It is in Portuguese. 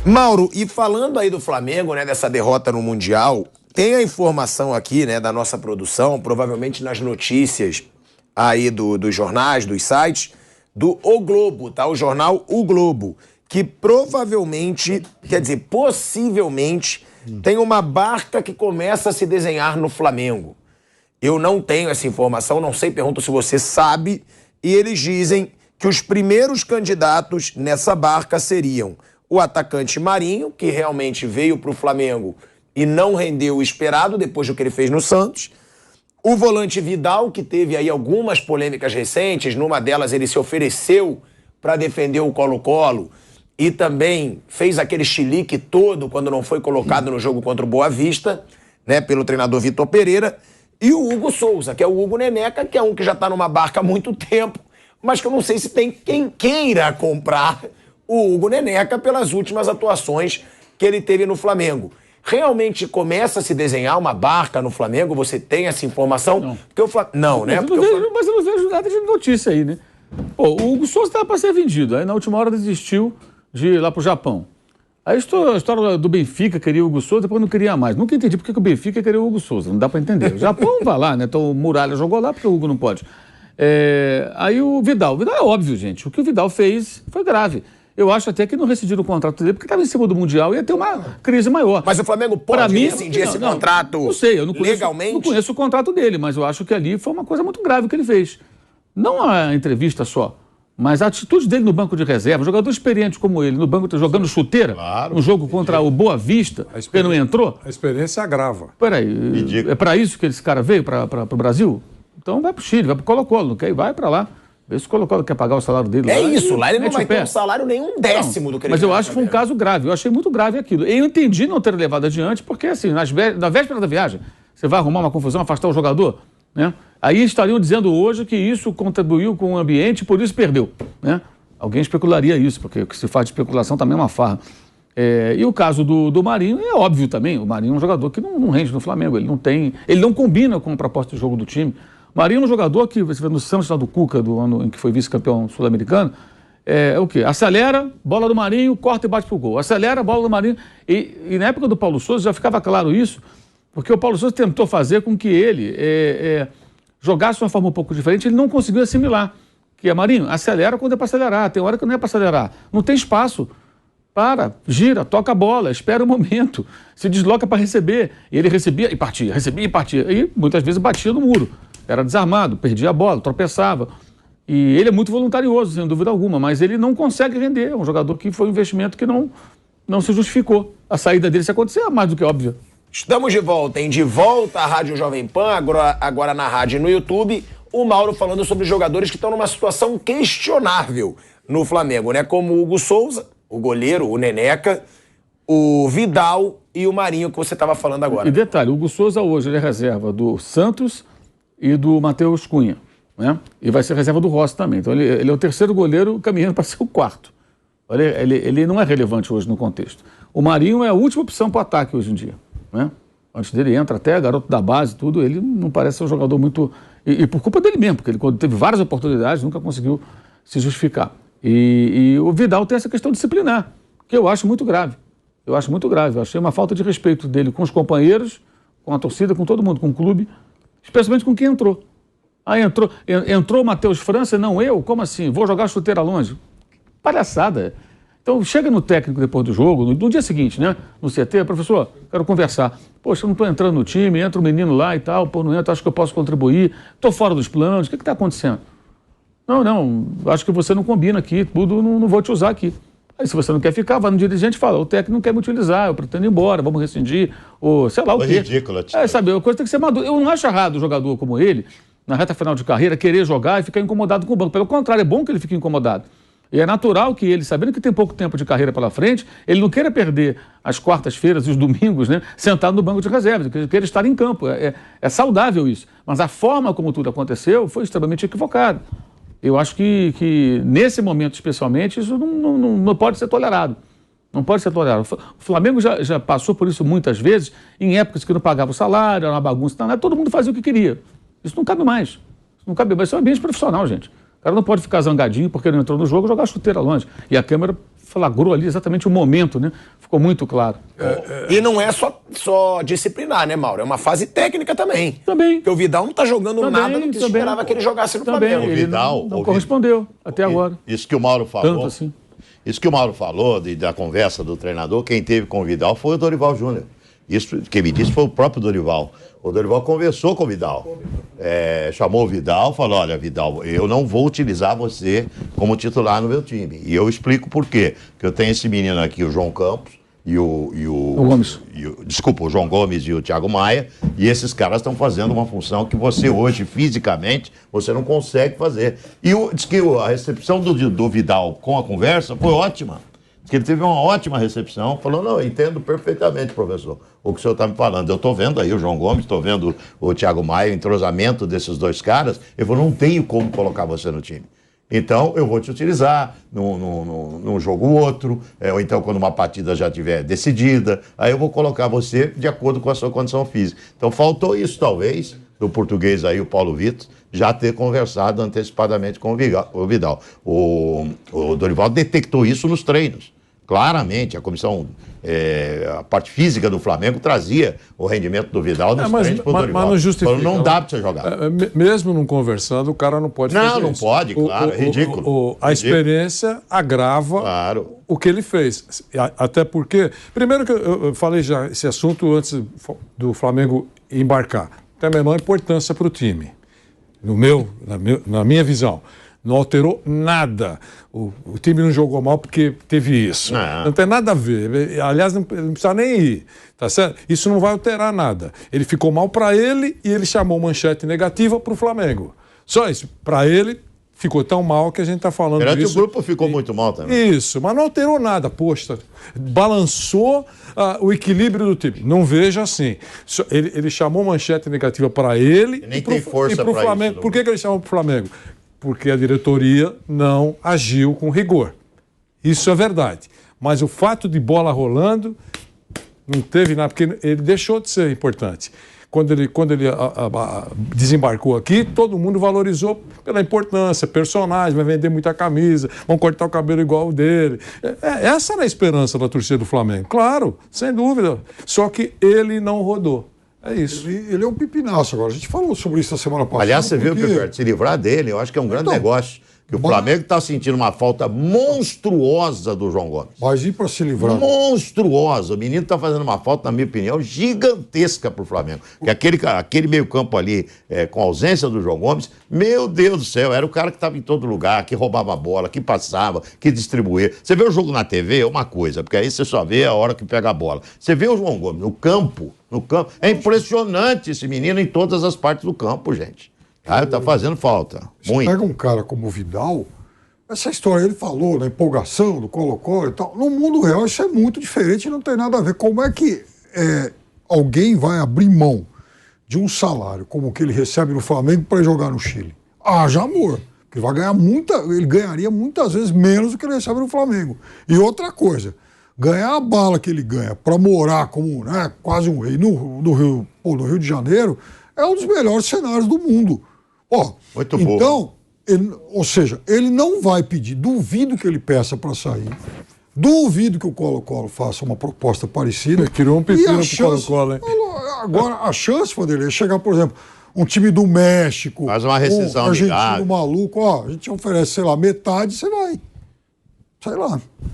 Mauro, e falando aí do Flamengo, né, dessa derrota no Mundial, tem a informação aqui, né, da nossa produção, provavelmente nas notícias aí dos jornais, dos sites, do O Globo, tá? O jornal O Globo, que provavelmente, quer dizer, possivelmente, tem uma barca que começa a se desenhar no Flamengo. Eu não tenho essa informação, não sei, pergunto se você sabe, e eles dizem que os primeiros candidatos nessa barca seriam o atacante Marinho, que realmente veio para o Flamengo e não rendeu o esperado depois do que ele fez no Santos, o volante Vidal, que teve aí algumas polêmicas recentes, numa delas ele se ofereceu para defender o Colo-Colo e também fez aquele chilique todo quando não foi colocado no jogo contra o Boa Vista, né, pelo treinador Vitor Pereira, e o Hugo Souza, que é o Hugo Neneca, que é um que já está numa barca há muito tempo, mas que eu não sei se tem quem queira comprar o Hugo Neneca pelas últimas atuações que ele teve no Flamengo. Realmente começa a se desenhar uma barca no Flamengo? Você tem essa informação? Não. Porque não, né? Mas eu não vejo nada de notícia aí, né? Pô, o Hugo Souza estava para ser vendido. Aí na última hora desistiu de ir lá para o Japão. Aí a história do Benfica queria o Hugo Souza, depois não queria mais. Nunca entendi por que o Benfica queria o Hugo Souza. Não dá para entender. O Japão vai lá, né? Então o Muralha jogou lá porque o Hugo não pode. Aí o Vidal. O Vidal é óbvio, gente. O que o Vidal fez foi grave. Eu acho até que não rescindiram o contrato dele, porque estava em cima do Mundial e ia ter uma crise maior. Mas o Flamengo pode rescindir esse contrato não sei, eu não conheço, legalmente? Não conheço o contrato dele, mas eu acho que ali foi uma coisa muito grave que ele fez. Não a entrevista só, mas a atitude dele no banco de reserva, um jogador experiente como ele, no banco jogando chuteira, claro, um jogo contra o Boa Vista, que não entrou. A experiência agrava. Peraí, é para isso que esse cara veio para o Brasil? Então vai para o Chile, vai para o Colo-Colo, não quer? Vai para lá. Vê se o Colo-Colo quer pagar o salário dele. É isso, lá ele não vai ter um salário nem um décimo do que ele Mas eu acho que foi um caso grave, eu achei muito grave aquilo. Eu entendi não ter levado adiante, porque assim, na véspera da viagem, você vai arrumar uma confusão, afastar o jogador, né? Aí estariam dizendo hoje que isso contribuiu com o ambiente e por isso perdeu, né? Alguém especularia isso, porque o que se faz de especulação também é uma farra. E o caso do Marinho é óbvio também. O Marinho é um jogador que não rende no Flamengo, ele não combina com a proposta de jogo do time. Marinho é um jogador que, você vê no Santos lá do Cuca, do ano em que foi vice-campeão sul-americano, é o quê? Acelera, bola do Marinho, corta e bate pro gol. Acelera, bola do Marinho. E na época do Paulo Souza já ficava claro isso, porque o Paulo Souza tentou fazer com que ele jogasse de uma forma um pouco diferente, ele não conseguiu assimilar. Que é, Marinho, acelera quando é para acelerar, tem hora que não é para acelerar. Não tem espaço. Gira, toca a bola, espera o momento, se desloca para receber. E ele recebia e partia, recebia e partia. E muitas vezes batia no muro. Era desarmado, perdia a bola, tropeçava. E ele é muito voluntarioso, sem dúvida alguma, mas ele não consegue render. É um jogador que foi um investimento que não se justificou. A saída dele, se acontecer, é mais do que óbvio. Estamos de volta, hein? De volta à Rádio Jovem Pan, agora na rádio e no YouTube. O Mauro falando sobre jogadores que estão numa situação questionável no Flamengo, né? Como o Hugo Souza, o goleiro, o Neneca, o Vidal e o Marinho, que você estava falando agora. E detalhe, o Hugo Souza hoje ele é reserva do Santos e do Matheus Cunha, né? E vai ser reserva do Rossi também. Então ele é o terceiro goleiro caminhando para ser o quarto. Ele não é relevante hoje no contexto. O Marinho é a última opção para o ataque hoje em dia, né? Antes dele entra até garoto da base, tudo, ele não parece ser um jogador muito... E por culpa dele mesmo, porque ele quando teve várias oportunidades nunca conseguiu se justificar. E o Vidal tem essa questão disciplinar, que eu acho muito grave. Eu achei uma falta de respeito dele com os companheiros, com a torcida, com todo mundo, com o clube, especialmente com quem entrou. Aí entrou o Matheus França, não eu? Como assim? Vou jogar chuteira longe? Palhaçada. Então chega no técnico depois do jogo, no dia seguinte, né? No CT, professor, quero conversar. Poxa, eu não estou entrando no time, entra o menino lá e tal, pô, não entra, acho que eu posso contribuir, estou fora dos planos, o que está acontecendo? Não, acho que você não combina aqui, tudo, não vou te usar aqui. Aí se você não quer ficar, vai no dirigente e fala, o técnico não quer me utilizar, eu pretendo ir embora, vamos rescindir, ou sei lá o quê. É ridículo, tio. Sabe, a coisa tem que ser madura. Eu não acho errado um jogador como ele, na reta final de carreira, querer jogar e ficar incomodado com o banco. Pelo contrário, é bom que ele fique incomodado. E é natural que ele, sabendo que tem pouco tempo de carreira pela frente, ele não queira perder as quartas-feiras e os domingos, né, sentado no banco de reserva, ele queira estar em campo. É saudável isso. Mas a forma como tudo aconteceu foi extremamente equivocada. Eu acho que nesse momento, especialmente, isso não pode ser tolerado. Não pode ser tolerado. O Flamengo já passou por isso muitas vezes, em épocas que não pagava o salário, era uma bagunça, todo mundo fazia o que queria. Isso não cabe mais. Isso não cabe mais. Isso é um ambiente profissional, gente. cara não pode ficar zangadinho porque não entrou no jogo e jogar a chuteira longe. E a câmera flagrou ali exatamente o momento, né? Ficou muito claro. E não é só disciplinar, né, Mauro? É uma fase técnica também. Também. Porque o Vidal não tá jogando nada do que se esperava que ele jogasse no Flamengo. Ele Vidal, não correspondeu até agora. Isso que o Mauro falou. Tanto assim. Isso que o Mauro falou da conversa do treinador, quem teve com o Vidal foi o Dorival Júnior. Isso, quem me disse foi o próprio Dorival. O Dorival conversou com o Vidal. Chamou o Vidal, falou: olha, Vidal, eu não vou utilizar você como titular no meu time. E eu explico por quê. Porque eu tenho esse menino aqui, o João Campos, o Gomes. O João Gomes e o Thiago Maia, e esses caras estão fazendo uma função que você hoje, fisicamente, você não consegue fazer. E diz que a recepção do Vidal com a conversa foi ótima. Diz que ele teve uma ótima recepção, falou: não, eu entendo perfeitamente, professor, o que o senhor está me falando. Eu estou vendo aí o João Gomes, estou vendo o Thiago Maia, o entrosamento desses dois caras. Eu falou: não tenho como colocar você no time. Então, eu vou te utilizar num jogo ou outro, ou então quando uma partida já estiver decidida, aí eu vou colocar você de acordo com a sua condição física. Então, faltou isso, talvez, do português aí, o Paulo Vitor, já ter conversado antecipadamente com o Vidal. O Dorival detectou isso nos treinos. Claramente, a comissão, a parte física do Flamengo trazia o rendimento do Vidal nos treinos para o Dorival. Mas não justifica. Não dá para você jogar. Mesmo não conversando, o cara não pode fazer isso. Não pode, claro, é ridículo. A experiência agrava o que ele fez. Até porque, primeiro que eu falei já esse assunto antes do Flamengo embarcar, tem a menor importância para o time, na minha visão. Não alterou nada. O time não jogou mal porque teve isso. Não tem nada a ver. Aliás, não precisa nem ir. Tá certo? Isso não vai alterar nada. Ele ficou mal para ele e ele chamou manchete negativa para o Flamengo. Só isso. Para ele, ficou tão mal que a gente está falando disso. Durante o grupo ficou muito mal também. Isso, mas não alterou nada. Poxa, balançou o equilíbrio do time. Não vejo assim. Ele chamou manchete negativa para ele e nem tem força para o Flamengo. Isso, por que ele chamou para o Flamengo? Porque a diretoria não agiu com rigor. Isso é verdade. Mas o fato de bola rolando não teve nada, porque ele deixou de ser importante. Quando ele desembarcou aqui, todo mundo valorizou pela importância, personagem, vai vender muita camisa, vão cortar o cabelo igual o dele. Essa era a esperança da torcida do Flamengo. Claro, sem dúvida. Só que ele não rodou. É isso. Ele é um pipinaço agora. A gente falou sobre isso a semana passada. Aliás, você viu, Piperto, se livrar dele, eu acho que é um grande negócio. Que o Flamengo está sentindo uma falta monstruosa do João Gomes. Mas e para se livrar? Monstruosa. O menino está fazendo uma falta, na minha opinião, gigantesca para o Flamengo. Porque aquele meio-campo ali, com a ausência do João Gomes, meu Deus do céu, era o cara que estava em todo lugar, que roubava a bola, que passava, que distribuía. Você vê o jogo na TV, é uma coisa, porque aí você só vê a hora que pega a bola. Você vê o João Gomes no campo. É impressionante esse menino em todas as partes do campo, gente. Tá fazendo falta. Muito. Pega um cara como o Vidal, essa história ele falou, na empolgação do Colo-Colo e tal. No mundo real isso é muito diferente e não tem nada a ver. Como é que alguém vai abrir mão de um salário como o que ele recebe no Flamengo para jogar no Chile? Haja amor. Porque ele ganharia muitas vezes menos do que ele recebe no Flamengo. E outra coisa, ganhar a bala que ele ganha para morar como quase um rei no Rio de Janeiro é um dos melhores cenários do mundo. Muito bom. Então, ele não vai pedir, duvido que ele peça para sair, duvido que o Colo-Colo faça uma proposta parecida. Criou um pepino pro Colo-Colo, hein? Agora, a chance, Vanderlei, é chegar, por exemplo, um time do México, faz uma rescisão um argentino maluco, a gente oferece, sei lá, metade, você vai. Sei lá.